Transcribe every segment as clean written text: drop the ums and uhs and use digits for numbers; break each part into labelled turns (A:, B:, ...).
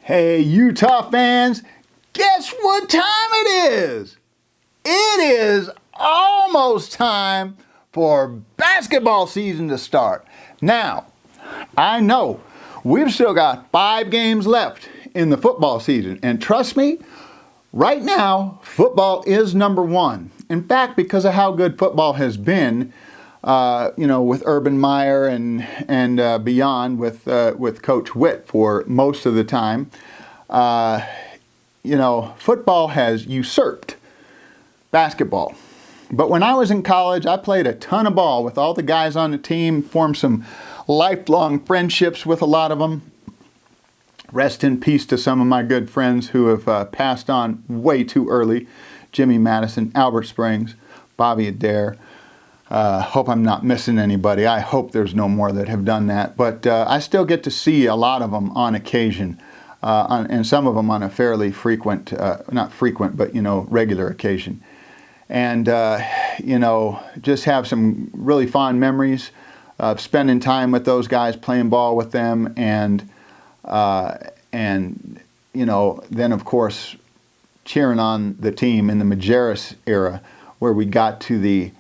A: Hey, Utah fans, guess what time it is? It is almost time for basketball season to start. Now, I know we've still got 5 games left in the football season, and trust me, right now, football is number one. In fact, because of how good football has been, with Urban Meyer and beyond with Coach Witt for most of the time, football has usurped basketball. But when I was in college, I played a ton of ball with all the guys on the team, formed some lifelong friendships with a lot of them. Rest in peace to some of my good friends who have passed on way too early. Jimmy Madison, Albert Springs, Bobby Adair. Hope I'm not missing anybody. I hope there's no more that have done that. But I still get to see a lot of them on occasion, and some of them on a fairly frequent, not frequent, but, regular occasion. And, just have some really fond memories of spending time with those guys, playing ball with them, and then, of course, cheering on the team in the Majerus era where we got to the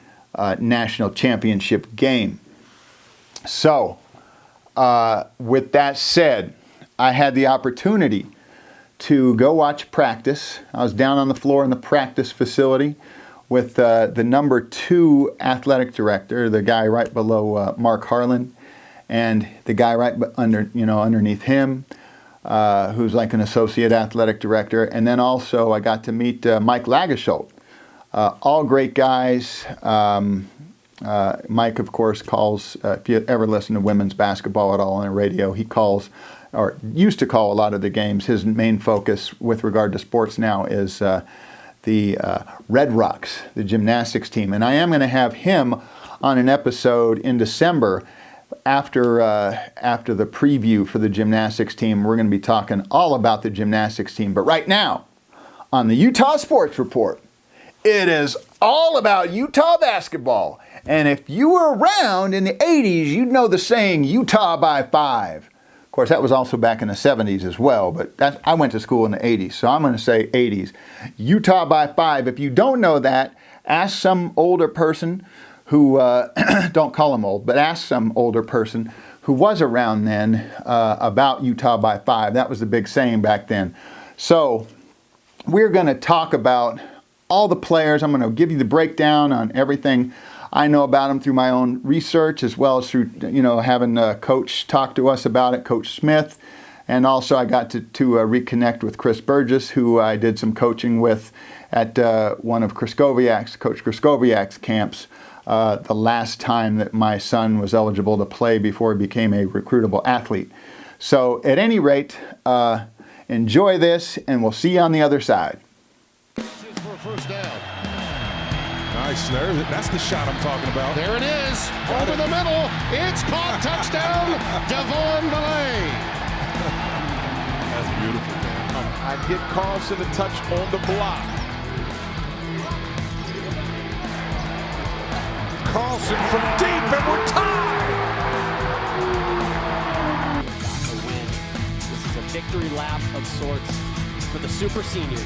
A: national championship game. So, with that said, I had the opportunity to go watch practice. I was down on the floor in the practice facility with the number 2 athletic director, the guy right below Mark Harlan, and the guy right underneath him, who's like an associate athletic director. And then also I got to meet Mike Lagesholt. All great guys. Mike, of course, calls, if you ever listen to women's basketball at all on the radio, he calls, or used to call a lot of the games. His main focus with regard to sports now is the Red Rocks, the gymnastics team. And I am going to have him on an episode in December after the preview for the gymnastics team. We're going to be talking all about the gymnastics team. But right now, on the Utah Sports Report, it is all about Utah basketball. And if you were around in the 80s, you'd know the saying, Utah by 5. Of course, that was also back in the 70s as well, but I went to school in the 80s, so I'm going to say 80s. Utah by 5. If you don't know that, ask some older person who, don't call them old, but ask some older person who was around then about Utah by 5. That was the big saying back then. So we're going to talk about all the players. I'm going to give you the breakdown on everything I know about them through my own research, as well as through, having a coach talk to us about it, Coach Smith. And also I got to reconnect with Chris Burgess, who I did some coaching with at one of Coach Kraskowiak's camps the last time that my son was eligible to play before he became a recruitable athlete. So at any rate, enjoy this, and we'll see you on the other side.
B: For a first down. Nice, that's the shot I'm talking about. There it is, over the middle. It's caught, touchdown, Devon Valet. That's beautiful, man.
C: I get Carlson a touch on the block. Carlson from deep, and we're tied.
D: A win. This is a victory lap of sorts for the Super Senior.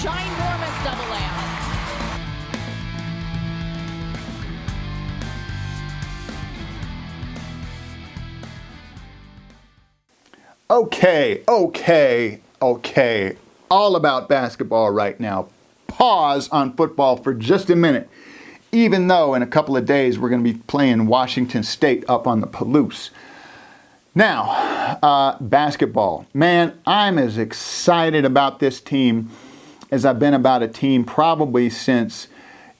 E: Ginormous double layup.
A: Okay. All about basketball right now. Pause on football for just a minute. Even though in a couple of days we're going to be playing Washington State up on the Palouse. Now, basketball. Man, I'm as excited about this team as I've been about a team probably since,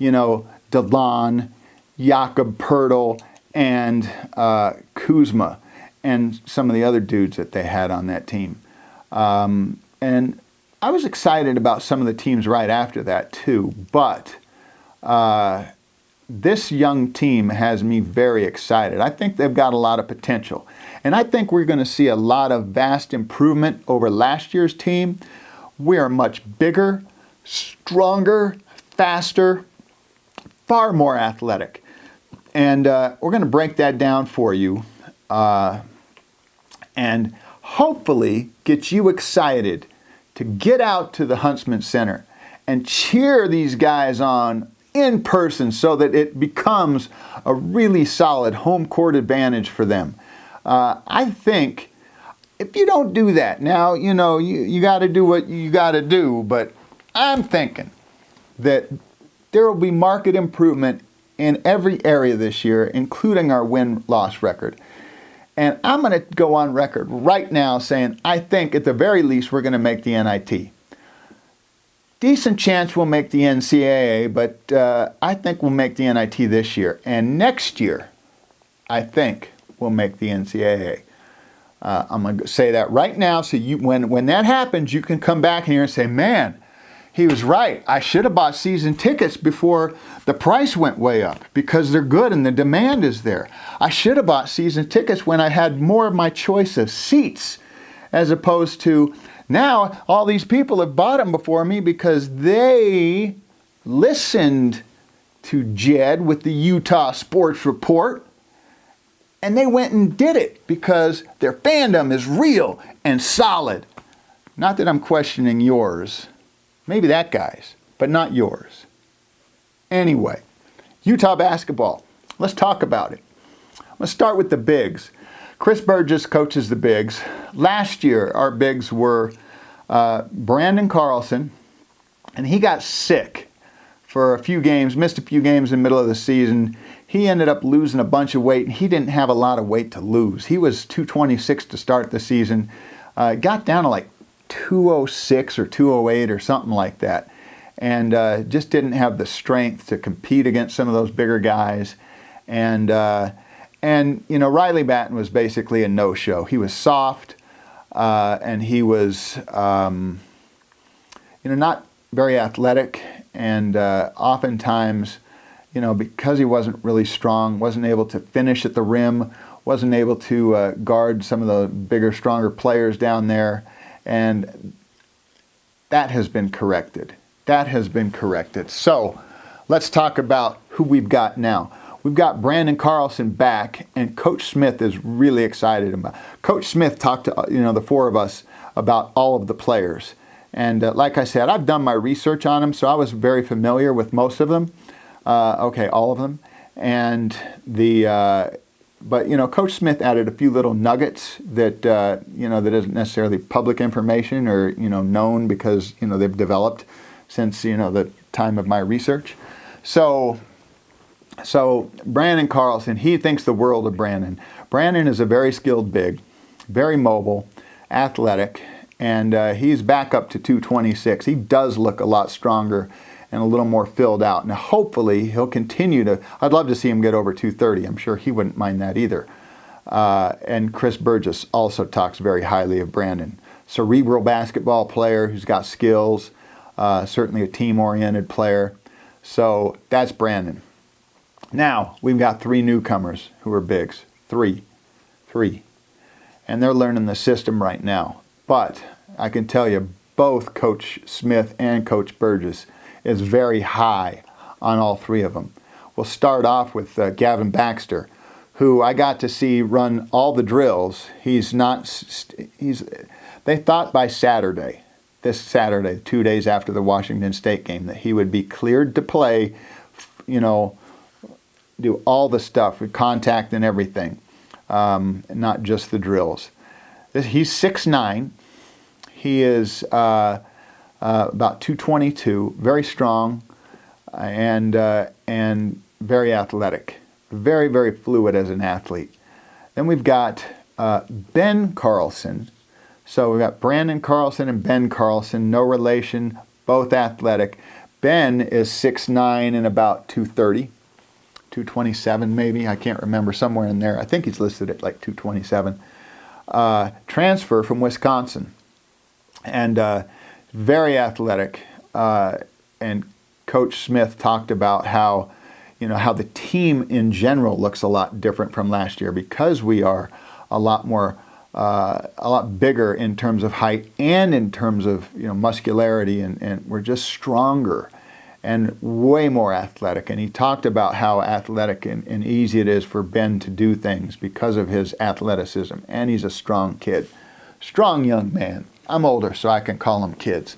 A: DeLon, Jakob Poeltl, and Kuzma, and some of the other dudes that they had on that team. And I was excited about some of the teams right after that too, but this young team has me very excited. I think they've got a lot of potential. And I think we're going to see a lot of vast improvement over last year's team. We are much bigger, stronger, faster, far more athletic. And we're going to break that down for you and hopefully get you excited to get out to the Huntsman Center and cheer these guys on in person so that it becomes a really solid home court advantage for them. I think if you don't do that, now, you got to do what you got to do, but I'm thinking that there will be market improvement in every area this year, including our win-loss record. And I'm going to go on record right now saying I think at the very least we're going to make the NIT. Decent chance we'll make the NCAA, but I think we'll make the NIT this year. And next year, I think we'll make the NCAA. I'm going to say that right now, so when that happens, you can come back here and say, man, he was right. I should have bought season tickets before the price went way up because they're good and the demand is there. I should have bought season tickets when I had more of my choice of seats, as opposed to now all these people have bought them before me because they listened to Jed with the Utah Sports Report and they went and did it because their fandom is real and solid. Not that I'm questioning yours. Maybe that guy's, but not yours. Anyway, Utah basketball. Let's talk about it. I'm going to start with the bigs. Chris Burgess coaches the bigs. Last year, our bigs were Brandon Carlson, and he got sick for a few games, missed a few games in the middle of the season. He ended up losing a bunch of weight, and he didn't have a lot of weight to lose. He was 226 to start the season. Got down to like 206 or 208 or something like that, and just didn't have the strength to compete against some of those bigger guys. And Riley Batten was basically a no-show. He was soft, and he was not very athletic, and oftentimes, because he wasn't really strong, wasn't able to finish at the rim, wasn't able to guard some of the bigger, stronger players down there. And that has been corrected. So let's talk about who we've got now. We've got Brandon Carlson back, and Coach Smith is really excited about it. Coach Smith talked to the four of us about all of the players. And like I said, I've done my research on them, so I was very familiar with most of them. All of them. And But Coach Smith added a few little nuggets that that isn't necessarily public information or known because they've developed since the time of my research. So Brandon Carlson, he thinks the world of Brandon. Brandon is a very skilled big, very mobile, athletic, and he's back up to 226. He does look a lot stronger and a little more filled out. Now, hopefully, he'll continue to. I'd love to see him get over 230. I'm sure he wouldn't mind that either. And Chris Burgess also talks very highly of Brandon. Cerebral basketball player who's got skills, certainly a team-oriented player. So that's Brandon. Now, we've got three newcomers who are bigs. Three. And they're learning the system right now. But I can tell you, both Coach Smith and Coach Burgess is very high on all three of them. We'll start off with Gavin Baxter, who I got to see run all the drills. They thought by this Saturday, 2 days after the Washington State game, that he would be cleared to play, do all the stuff with contact and everything, not just the drills. He's 6'9". He is about 222, very strong, and very athletic, very, very fluid as an athlete. Then we've got Ben Carlson. So we've got Brandon Carlson and Ben Carlson, no relation, both athletic. Ben is 6'9" and about 230, 227 maybe, I can't remember, somewhere in there. I think he's listed at like 227. Transfer from Wisconsin, and very athletic, and Coach Smith talked about how the team in general looks a lot different from last year because we are a lot bigger in terms of height and in terms of muscularity, and we're just stronger. and way more athletic. And he talked about how athletic and easy it is for Ben to do things because of his athleticism. And he's a strong kid. Strong young man. I'm older, so I can call them kids.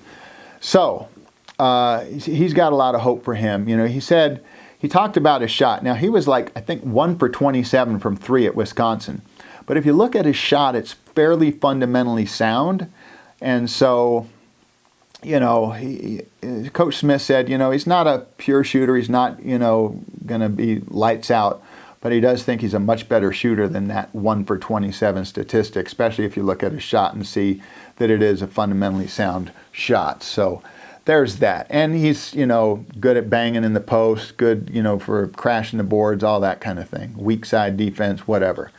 A: So he's got a lot of hope for him. You know, he talked about his shot. Now, he was like, I think, 1 for 27 from 3 at Wisconsin. But if you look at his shot, it's fairly fundamentally sound. And so, you know, Coach Smith said, you know, he's not a pure shooter. He's not, you know, going to be lights out. But he does think he's a much better shooter than that 1 for 27 statistic, especially if you look at his shot and see that it is a fundamentally sound shot. So there's that. And he's, you know, good at banging in the post, good, you know, for crashing the boards, all that kind of thing. Weak side defense, whatever.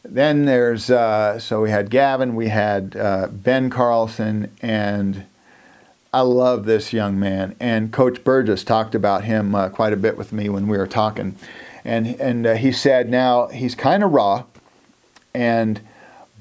A: Then there's, so we had Gavin, we had Ben Carlson, and I love this young man. And Coach Burgess talked about him quite a bit with me when we were talking. And he said now he's kind of raw,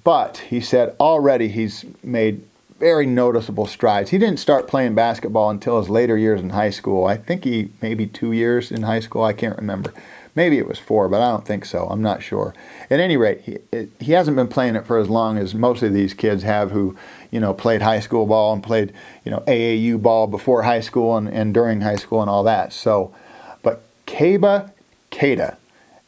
A: but he said already he's made very noticeable strides. He didn't start playing basketball until his later years in high school. I think he maybe 2 years in high school. I can't remember. Maybe it was 4, but I don't think so. I'm not sure. At any rate, he hasn't been playing it for as long as most of these kids have who, you know, played high school ball and played, you know, AAU ball before high school and during high school and all that. So, but Keba Keita,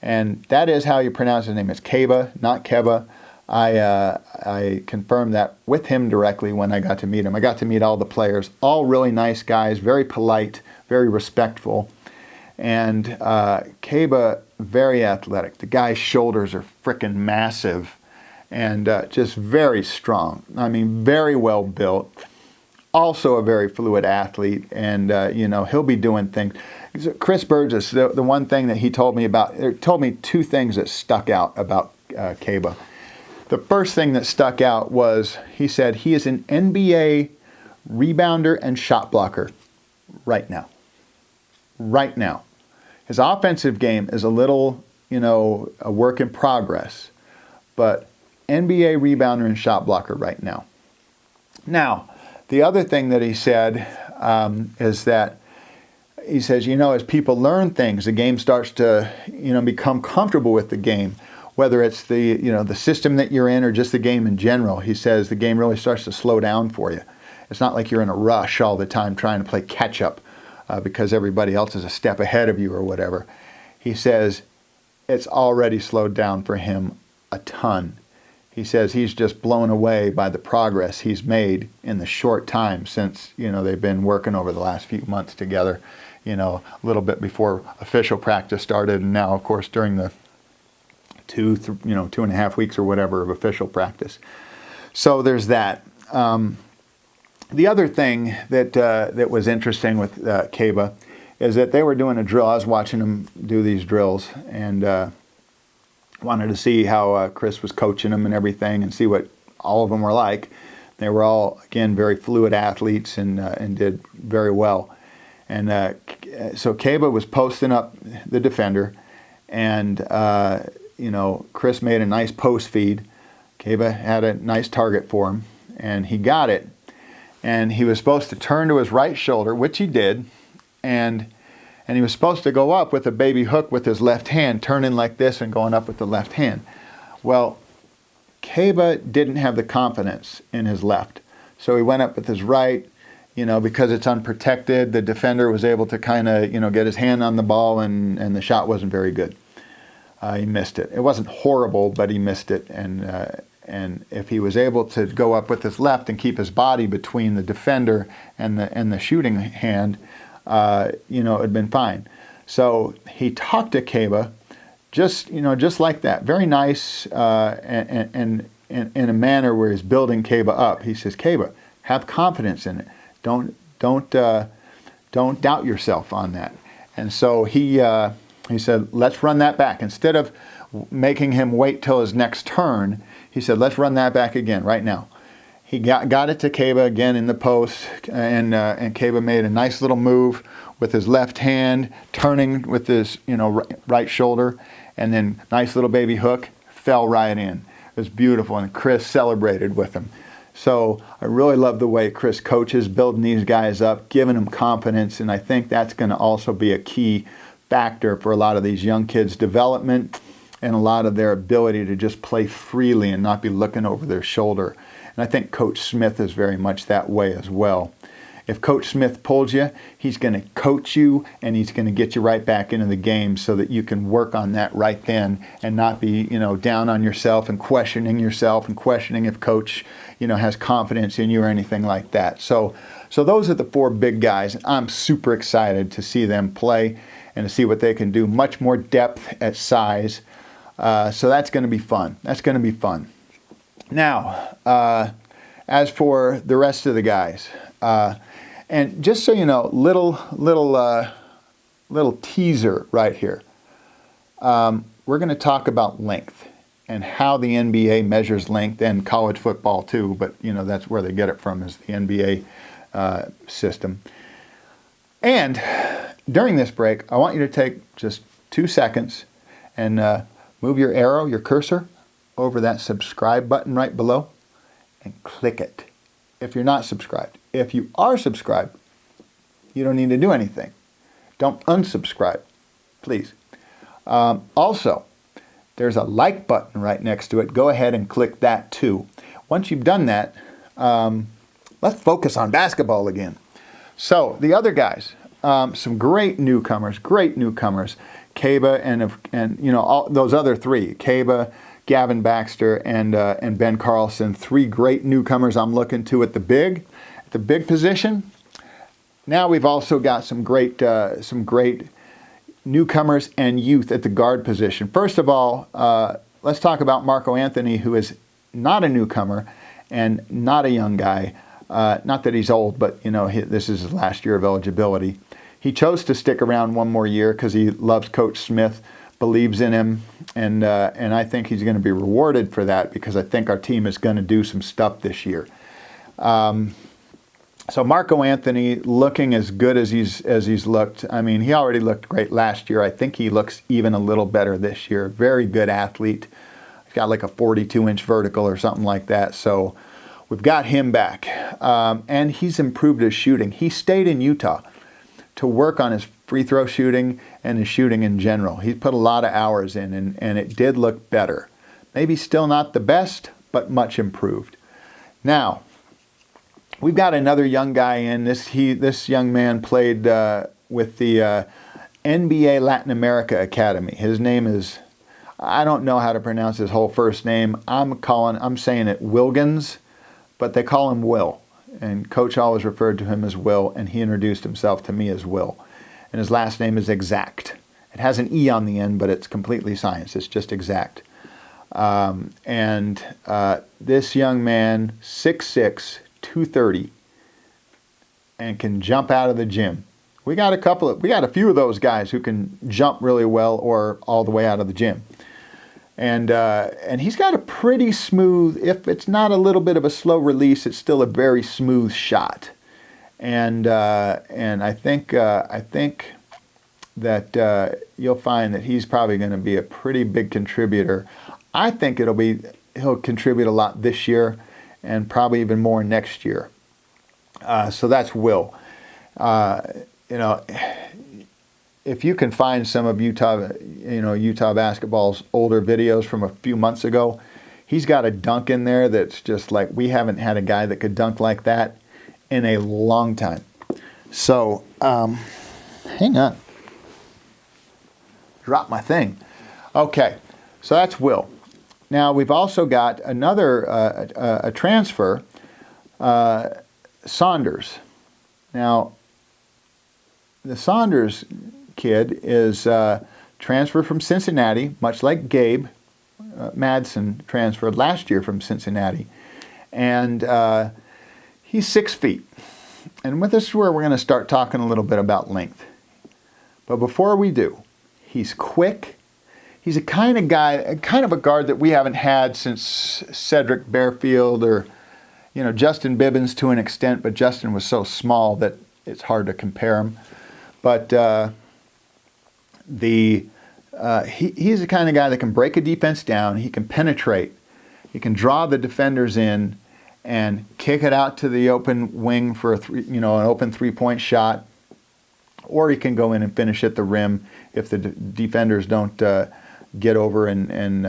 A: and that is how you pronounce his name. It's Keba, not Keba. I confirmed that with him directly when I got to meet him. I got to meet all the players, all really nice guys, very polite, very respectful. And Keba, very athletic. The guy's shoulders are freaking massive and just very strong. I mean, very well built. Also a very fluid athlete, and you know, he'll be doing things. Chris Burgess, the one thing that he told me about, told me 2 things that stuck out about Keba. The first thing that stuck out was he said he is an NBA rebounder and shot blocker right now. Right now. His offensive game is a little, you know, a work in progress, but NBA rebounder and shot blocker right now. Now, the other thing that he said is that he says, you know, as people learn things, the game starts to, you know, become comfortable with the game, whether it's the, you know, the system that you're in or just the game in general. He says the game really starts to slow down for you. It's not like you're in a rush all the time trying to play catch up because everybody else is a step ahead of you or whatever. He says it's already slowed down for him a ton. He says he's just blown away by the progress he's made in the short time since, you know, they've been working over the last few months together, you know, a little bit before official practice started, and now, of course, during the 2.5 weeks or whatever of official practice. So there's that. The other thing that was interesting with Keba is that they were doing a drill. I was watching them do these drills and wanted to see how Chris was coaching them and everything and see what all of them were like. They were all, again, very fluid athletes and did very well. And so Keba was posting up the defender, and you know, Chris made a nice post feed. Keba had a nice target for him, and he got it. And he was supposed to turn to his right shoulder, which he did, and he was supposed to go up with a baby hook with his left hand, turning like this and going up with the left hand. Well, Keba didn't have the confidence in his left, so he went up with his right. You know, because it's unprotected, the defender was able to kind of, you know, get his hand on the ball, and the shot wasn't very good. He missed it. It wasn't horrible, but he missed it. And if he was able to go up with his left and keep his body between the defender and the shooting hand, you know, it'd been fine. So he talked to Keba, just like that, very nice, and in a manner where he's building Keba up. He says, Keba, have confidence in it. Don't doubt yourself on that. And so he said, let's run that back. Instead of making him wait till his next turn, he said, let's run that back again right now. He got it to Keba again in the post, and Keba made a nice little move with his left hand, turning with his, you know, right shoulder, and then nice little baby hook, fell right in. It was beautiful, and Chris celebrated with him. So I really love the way Chris coaches, building these guys up, giving them confidence, and I think that's going to also be a key factor for a lot of these young kids' development and a lot of their ability to just play freely and not be looking over their shoulder. And I think Coach Smith is very much that way as well. If Coach Smith pulls you, he's going to coach you and he's going to get you right back into the game so that you can work on that right then and not be, down on yourself and questioning if Coach, has confidence in you or anything like that. So those are the 4 big guys. I'm super excited to see them play and to see what they can do. Much more depth at size. So that's going to be fun. Now, as for the rest of the guys, and just so you know, little teaser right here. We're going to talk about length and how the NBA measures length, and college football too, but that's where they get it from, is the NBA system. And during this break, I want you to take just 2 seconds and move your arrow, your cursor, over that subscribe button right below and click it if you're not subscribed. If you are subscribed, you don't need to do anything. Don't unsubscribe, please. Also, there's a like button right next to it. Go ahead and click that too. Once you've done that, let's focus on basketball again. So the other guys, some great newcomers. Kaba and all those other 3, Kaba, Gavin Baxter, and Ben Carlson, 3 great newcomers I'm looking to at the big position. Now we've also got some great newcomers and youth at the guard position. First of all, let's talk about Marco Anthony, who is not a newcomer and not a young guy. Not that he's old, but this is his last year of eligibility. He chose to stick around one more year because he loves Coach Smith, believes in him, and I think he's going to be rewarded for that because I think our team is going to do some stuff this year. So Marco Anthony looking as good as he's looked. I mean, he already looked great last year. I think he looks even a little better this year. Very good athlete. He's got like a 42-inch vertical or something like that. So we've got him back, and he's improved his shooting. He stayed in Utah to work on his free throw shooting and his shooting in general. He put a lot of hours in, and it did look better. Maybe still not the best, but much improved. Now, we've got another young guy in. This young man played with the NBA Latin America Academy. His name is, I don't know how to pronounce his whole first name. I'm saying it Wilgins, but they call him Will. And Coach always referred to him as Will, and he introduced himself to me as Will. And his last name is Exact. It has an E on the end, but it's completely science. It's just Exact. This young man, 6'6", 230, and can jump out of the gym. We got a few of those guys who can jump really well or all the way out of the gym. And he's got a pretty smooth, if it's not a little bit of a slow release, it's still a very smooth shot. And I think that you'll find that he's probably going to be a pretty big contributor. I think he'll contribute a lot this year and probably even more next year. So that's Will. If you can find some of Utah basketball's older videos from a few months ago, he's got a dunk in there that's just like, we haven't had a guy that could dunk like that in a long time. So, hang on. Drop my thing. Okay, so that's Will. Now, we've also got another a transfer, Saunders. Now, the Saunders kid is transferred from Cincinnati, much like Gabe Madsen transferred last year from Cincinnati. And he's 6 feet. And this is where we're going to start talking a little bit about length. But before we do, he's quick. He's a kind of guy, kind of a guard that we haven't had since Cedric Bearfield or, Justin Bibbins to an extent, but Justin was so small that it's hard to compare him. But he's the kind of guy that can break a defense down. He can penetrate. He can draw the defenders in, and kick it out to the open wing for an open three-point shot, or he can go in and finish at the rim if the defenders don't get over and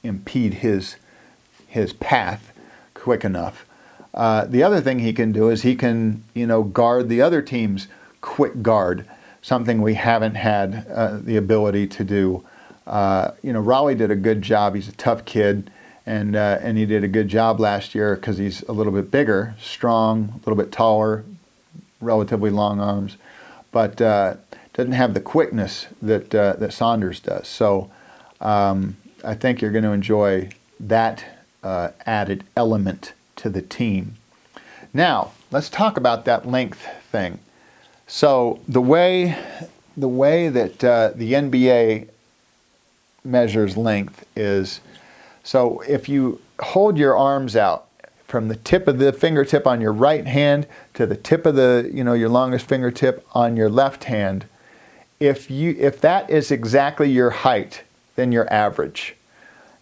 A: impede his path quick enough. The other thing he can do is he can guard the other team's quick guard, something we haven't had the ability to do. Raleigh did a good job. He's a tough kid, and he did a good job last year because he's a little bit bigger, strong, a little bit taller, relatively long arms, but doesn't have the quickness that Saunders does. So I think you're going to enjoy that added element to the team. Now, let's talk about that length thing. So the way that the NBA measures length is, so if you hold your arms out from the tip of the fingertip on your right hand to the tip of your longest fingertip on your left hand, if that is exactly your height, then you're average,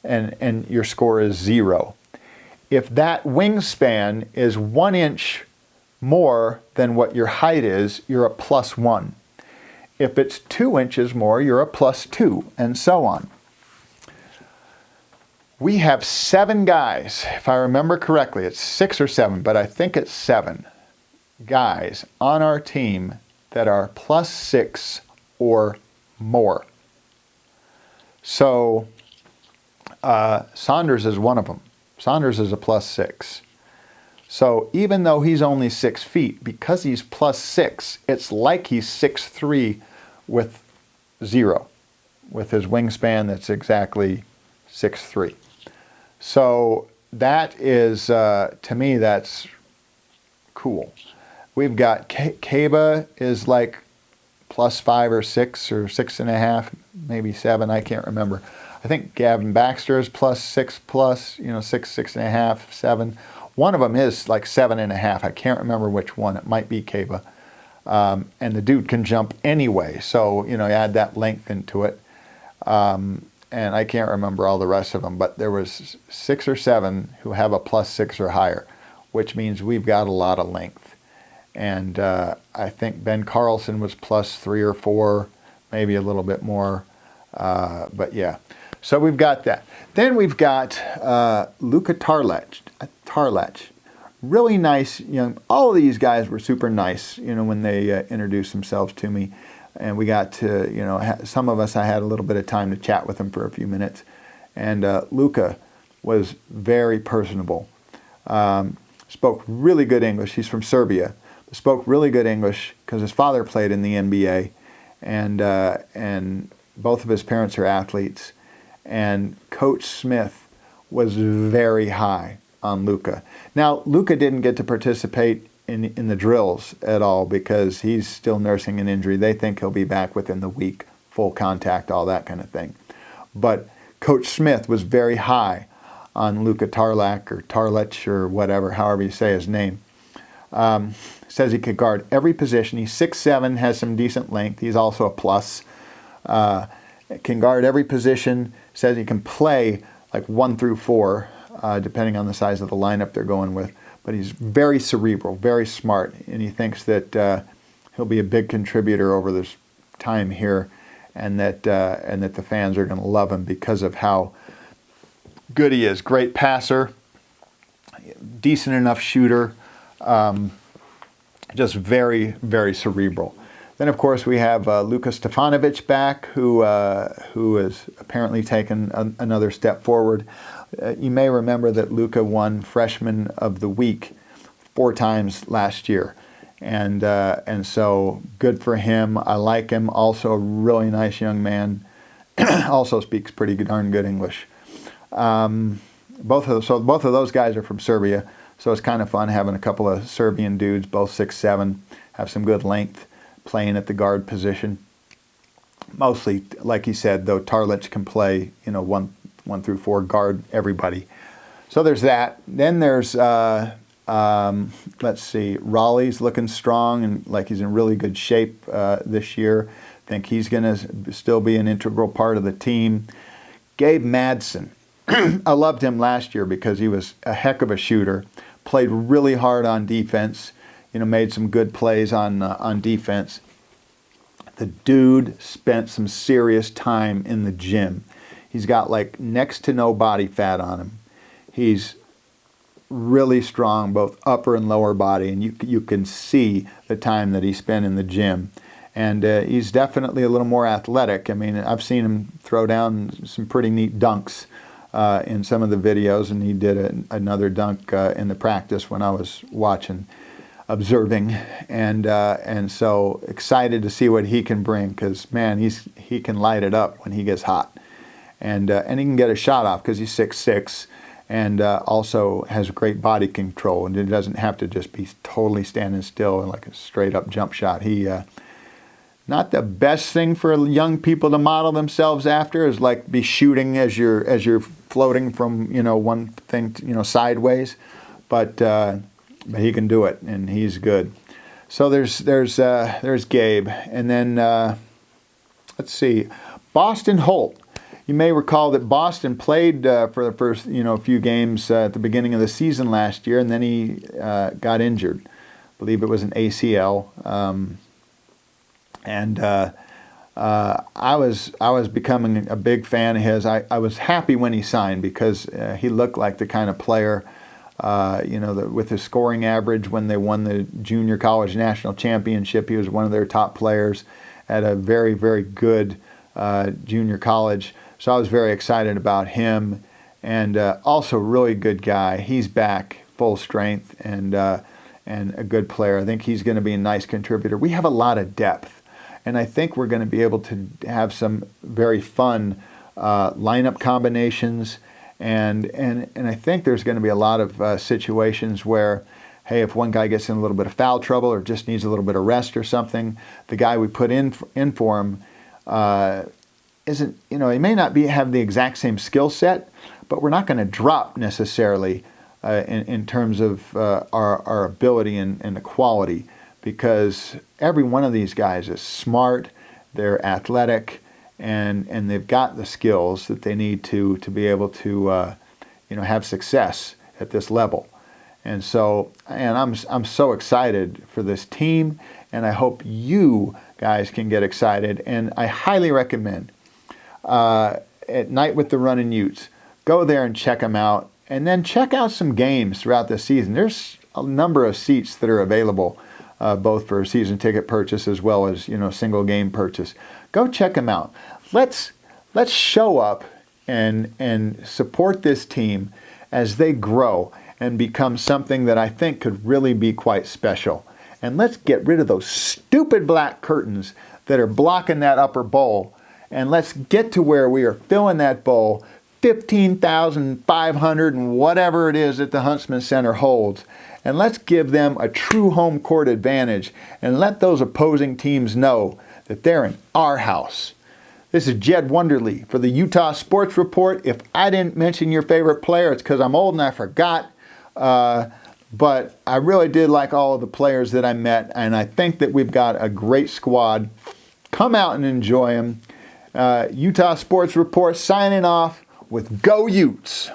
A: and your score is 0. If that wingspan is 1 inch more than what your height is, you're a +1. If it's 2 inches more, you're a +2, and so on. We have 7 guys, if I remember correctly, it's 6 or 7, but I think it's 7 guys on our team that are +6 or more. So Saunders is one of them. Saunders is a +6. So even though he's only 6 feet, because he's +6, it's like he's 6'3" with 0, with his wingspan that's exactly 6'3". So that is, to me, that's cool. We've got Kaba is like +5 or 6 or 6.5, maybe 7, I can't remember. I think Gavin Baxter is +6, 6, 6.5, 7. One of them is like 7.5. I can't remember which one. It might be Kaba. And the dude can jump anyway, so you add that length into it. And I can't remember all the rest of them, but there was 6 or 7 who have a +6 or higher, which means we've got a lot of length. And I think Ben Carlson was +3 or 4, maybe a little bit more. But yeah, so we've got that. Then we've got Luka Tarlach. Really nice all of these guys were super nice, when they introduced themselves to me. And we got to, some of us, I had a little bit of time to chat with them for a few minutes. And Luka was very personable. Spoke really good English. He's from Serbia. Spoke really good English because his father played in the NBA. And both of his parents are athletes. And Coach Smith was very high on Luka. Now, Luka didn't get to participate in the drills at all because he's still nursing an injury. They think he'll be back within the week, full contact, all that kind of thing. But Coach Smith was very high on Luka Tarlach or whatever, however you say his name. Says he could guard every position. He's 6'7", has some decent length. He's also a plus. Can guard every position. Says he can play like 1 through 4, depending on the size of the lineup they're going with. But he's very cerebral, very smart, and he thinks that he'll be a big contributor over this time here, and that the fans are going to love him because of how good he is. Great passer, decent enough shooter, just very, very cerebral. Then, of course, we have Luka Stefanovic back, who has apparently taken another step forward. You may remember that Luka won Freshman of the Week 4 times last year. And so good for him. I like him. Also a really nice young man. Also speaks pretty darn good English. Both of those guys are from Serbia. So it's kind of fun having a couple of Serbian dudes, both 6'7", have some good length, playing at the guard position. Mostly, like he said, though, Tarlach can play, 1 through 4, guard everybody. So there's that. Then there's, let's see, Raleigh's looking strong and like he's in really good shape this year. I think he's going to still be an integral part of the team. Gabe Madsen. I loved him last year because he was a heck of a shooter, played really hard on defense, made some good plays on defense. The dude spent some serious time in the gym. He's got like next to no body fat on him. He's really strong, both upper and lower body, and you can see the time that he spent in the gym. And he's definitely a little more athletic. I mean, I've seen him throw down some pretty neat dunks in some of the videos, and he did another dunk in the practice when I was observing, and so excited to see what he can bring, because man, he can light it up when he gets hot, and he can get a shot off because he's 6'6", and also has great body control, and it doesn't have to just be totally standing still and like a straight up jump shot. He not the best thing for young people to model themselves after is like be shooting as you're floating from one thing sideways, but he can do it, and he's good. So there's Gabe, and then let's see, Boston Holt. You may recall that Boston played for the first few games at the beginning of the season last year, and then he got injured. I believe it was an ACL. I was becoming a big fan of his. I was happy when he signed because he looked like the kind of player, with his scoring average when they won the junior college national championship. He was one of their top players at a very, very good junior college. So I was very excited about him, and also really good guy. He's back full strength and a good player. I think he's going to be a nice contributor. We have a lot of depth, and I think we're going to be able to have some very fun lineup combinations, and I think there's going to be a lot of situations where, hey, if one guy gets in a little bit of foul trouble or just needs a little bit of rest or something, the guy we put in for him isn't, he may not have the exact same skill set, but we're not going to drop necessarily in terms of our ability and the quality, because every one of these guys is smart, they're athletic, and they've got the skills that they need to be able to have success at this level. And so, I'm so excited for this team, and I hope you guys can get excited. And I highly recommend at Night with the Runnin' Utes, go there and check them out, and then check out some games throughout the season. There's a number of seats that are available, both for season ticket purchase as well as single game purchase. Go check them out. Let's show up and support this team as they grow and become something that I think could really be quite special. And let's get rid of those stupid black curtains that are blocking that upper bowl, and let's get to where we are filling that bowl 15,500 and whatever it is that the Huntsman Center holds. And let's give them a true home court advantage and let those opposing teams know that they're in our house. This is Jed Wonderly for the Utah Sports Report. If I didn't mention your favorite player, it's because I'm old and I forgot. But I really did like all of the players that I met, and I think that we've got a great squad. Come out and enjoy them. Utah Sports Report signing off with Go Utes.